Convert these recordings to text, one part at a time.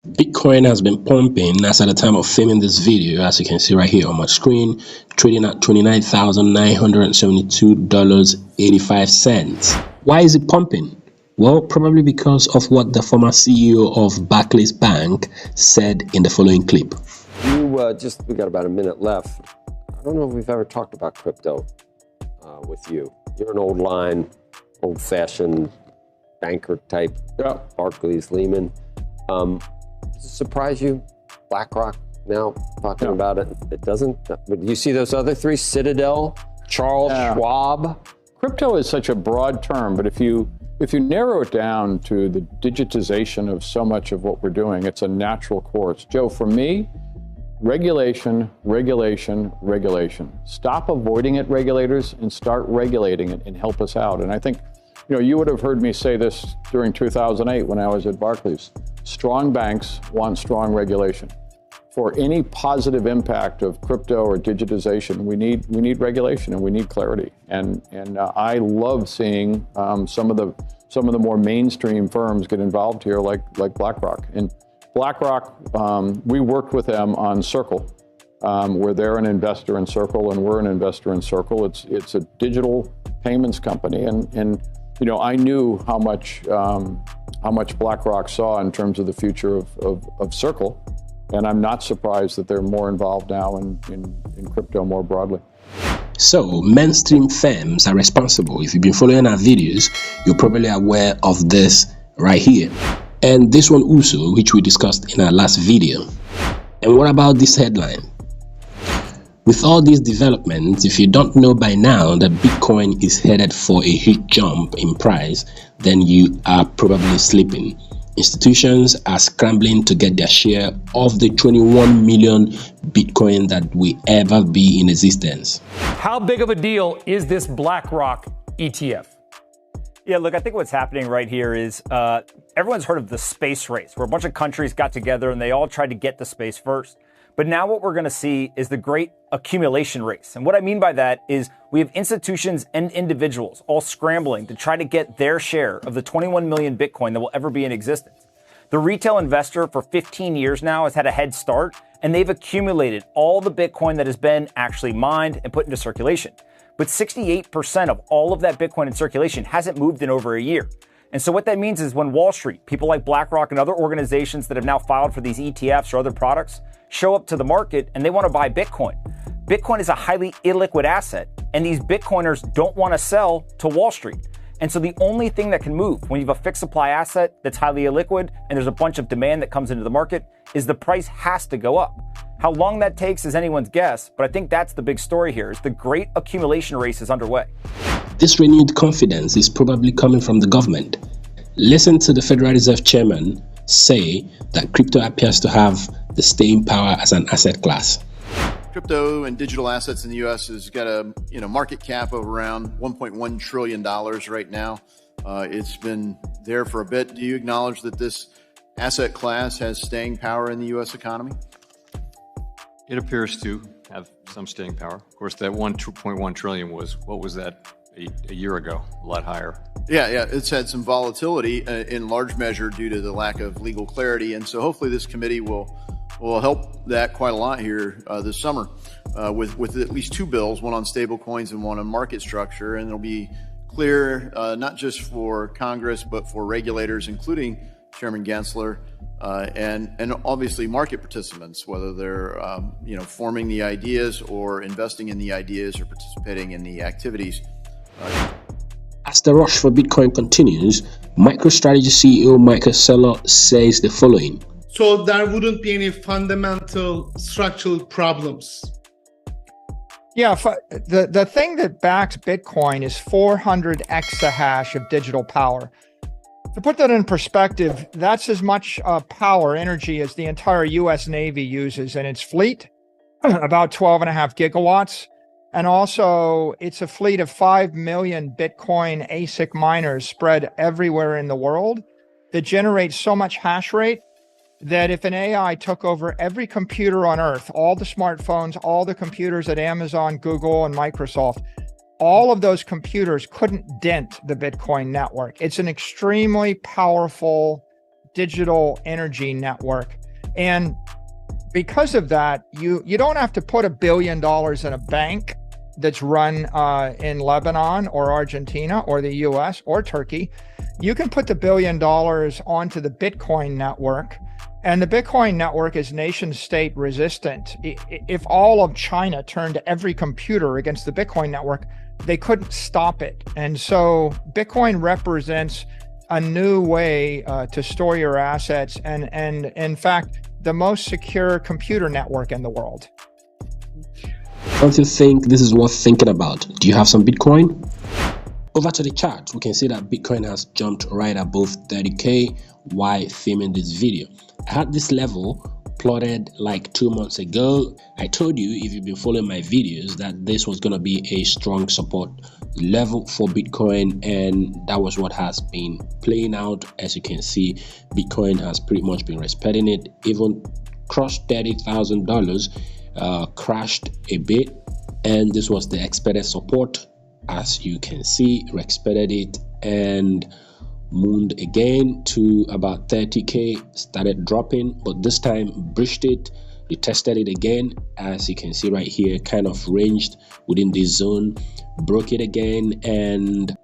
Bitcoin has been pumping as at the time of filming this video, as you can see right here on my screen, trading at $29,972.85. Why is it pumping? Well, probably because of what the former CEO of Barclays Bank said in the following clip. We got about a minute left. I don't know if we've ever talked about crypto with you. You're an old-fashioned banker type, Barclays, Lehman. Does it surprise you, BlackRock now talking about it? It doesn't? Do you see those other three, Citadel, Charles Schwab? Crypto is such a broad term, but if you narrow it down to the digitization of so much of what we're doing, it's a natural course. Joe, for me, regulation, regulation, regulation. Stop avoiding it, regulators, and start regulating it and help us out. And I think, you would have heard me say this during 2008 when I was at Barclays. Strong banks want strong regulation. For any positive impact of crypto or digitization, we need regulation and we need clarity. And I love seeing some of the more mainstream firms get involved here, like BlackRock. And BlackRock, we worked with them on Circle, where they're an investor in Circle and we're an investor in Circle. It's a digital payments company, and I knew how much BlackRock saw in terms of the future of Circle, and I'm not surprised that they're more involved now in crypto more broadly. So, mainstream firms are responsible. If you've been following our videos, you're probably aware of this right here. And this one also, which we discussed in our last video. And what about this headline? With all these developments, if you don't know by now that Bitcoin is headed for a huge jump in price, then you are probably sleeping. Institutions are scrambling to get their share of the 21 million Bitcoin that will ever be in existence. How big of a deal is this BlackRock ETF? Yeah, look, I think what's happening right here is everyone's heard of the space race, where a bunch of countries got together and they all tried to get to space first. But now what we're going to see is the great accumulation race. And what I mean by that is we have institutions and individuals all scrambling to try to get their share of the 21 million Bitcoin that will ever be in existence. The retail investor for 15 years now has had a head start, and they've accumulated all the Bitcoin that has been actually mined and put into circulation. But 68% of all of that Bitcoin in circulation hasn't moved in over a year. And so what that means is when Wall Street, people like BlackRock and other organizations that have now filed for these ETFs or other products, show up to the market and they want to buy Bitcoin. Bitcoin is a highly illiquid asset, and these Bitcoiners don't want to sell to Wall Street. And so the only thing that can move when you have a fixed supply asset that's highly illiquid and there's a bunch of demand that comes into the market is the price has to go up. How long that takes is anyone's guess, but I think that's the big story here, is the great accumulation race is underway. This renewed confidence is probably coming from the government. Listen to the Federal Reserve Chairman say that crypto appears to have the staying power as an asset class. Crypto and digital assets in the U.S. has got a market cap of around $1.1 trillion right now. It's been there for a bit. Do you acknowledge that this asset class has staying power in the U.S. economy? It appears to have some staying power. Of course, that 1.1 trillion was, what was that a year ago? A lot higher. Yeah, it's had some volatility in large measure due to the lack of legal clarity. And so hopefully this committee will help that quite a lot here this summer with at least two bills, one on stable coins and one on market structure. And it'll be clear, not just for Congress, but for regulators, including Chairman Gensler, and obviously market participants, whether they're forming the ideas or investing in the ideas or participating in the activities. As the rush for Bitcoin continues, MicroStrategy CEO Michael Saylor says the following. So there wouldn't be any fundamental structural problems. Yeah, the thing that backs Bitcoin is 400 exahash of digital power. To put that in perspective, that's as much power, energy, as the entire U.S. Navy uses in its fleet, about 12.5 gigawatts. And also, it's a fleet of 5 million Bitcoin ASIC miners spread everywhere in the world that generate so much hash rate that if an AI took over every computer on Earth, all the smartphones, all the computers at Amazon, Google, and Microsoft, all of those computers couldn't dent the Bitcoin network. It's an extremely powerful digital energy network. And because of that, you don't have to put $1 billion in a bank that's run in Lebanon or Argentina or the US or Turkey. You can put the $1 billion onto the Bitcoin network, and the Bitcoin network is nation state resistant. If all of China turned every computer against the Bitcoin network, they couldn't stop it. And so Bitcoin represents a new way to store your assets, and in fact, the most secure computer network in the world. Don't you think this is worth thinking about? Do you have some Bitcoin? Over to the chart, we can see that Bitcoin has jumped right above 30K while filming this video. I had this level plotted like 2 months ago. I told you, if you've been following my videos, that this was going to be a strong support level for Bitcoin, and that was what has been playing out. As you can see, Bitcoin has pretty much been respecting it, even crushed $30,000, crashed a bit, and this was the expected support. As you can see, respected it and mooned again to about 30K, started dropping, but this time breached it, retested it again. As you can see right here, kind of ranged within this zone, broke it again, and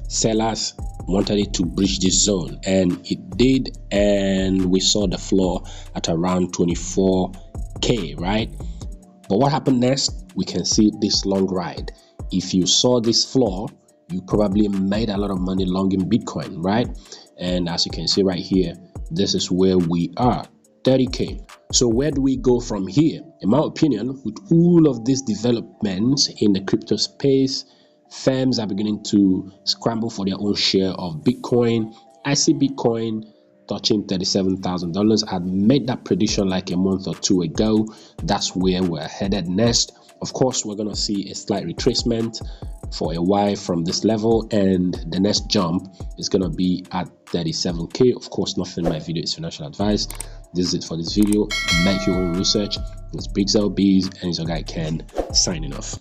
sellers wanted it to breach this zone, and it did, and we saw the floor at around 24K, right? But what happened next? We can see this long ride. If you saw this floor, you probably made a lot of money long in Bitcoin, right? And as you can see right here, this is where we are, 30K. So where do we go from here? In my opinion, with all of these developments in the crypto space, firms are beginning to scramble for their own share of Bitcoin. I see Bitcoin touching $37,000. I made that prediction like a month or two ago. That's where we're headed next. Of course, we're going to see a slight retracement for a while from this level, and the next jump is going to be at 37K. Of course, nothing in my video is financial advice. This is it for this video. Make your own research. It's Big Zell Bees, and it's your guy Ken signing off.